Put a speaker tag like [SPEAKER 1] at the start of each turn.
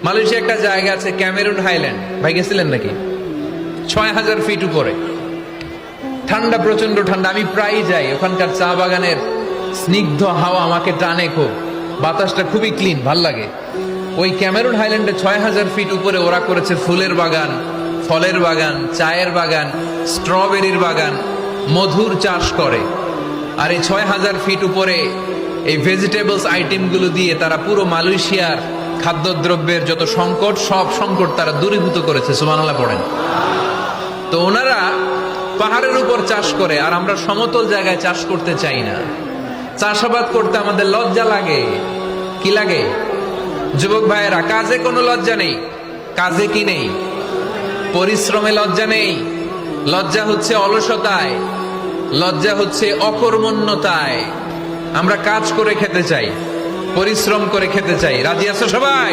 [SPEAKER 1] Malaysia একটা জায়গা আছে ক্যামেরুন হাইল্যান্ড, ভাই গেছিলেন নাকি? ৬,০০০ ফিট উপরে, ঠান্ডা, প্রচন্ড ঠান্ডা। আমি প্রায়ই যাই, ওখানকার চা বাগানের স্নিগ্ধ হাওয়া আমাকে টানে খুব, বাতাসটা খুবই ক্লিন, ভাল লাগে। ওই ক্যামেরুন হাইল্যান্ডে ৬,০০০ ফিট উপরে ওরা করেছে ফুলের বাগান, ফলের বাগান, চায়ের বাগান, স্ট্রবেরির বাগান, মধুর চাষ করে। আর এই ৬,০০০ ফিট উপরে এই ভেজিটেবলস আইটেমগুলো দিয়ে তারা পুরো মালয়েশিয়ার খাদ্যদ্রব্যের যত সংকট, সব সংকট তারা দূরীভূত করেছে। সুবহানাল্লাহ পড়েন। তো ওনারা পাহাড়ের উপর চাষ করে, আর আমরা সমতল জায়গায় চাষ করতে চাই না। চাষাবাদ করতে আমাদের লজ্জা লাগে। কি লাগে? যুবক ভাইয়েরা, কাজে কোনো লজ্জা নেই। কাজে কি নেই? পরিশ্রমে লজ্জা নেই। লজ্জা হচ্ছে অলসতায়, লজ্জা হচ্ছে অকর্মণ্যতায়। আমরা কাজ করে খেতে চাই, পরিশ্রম করে খেতে চাই। রাজি আছো সবাই?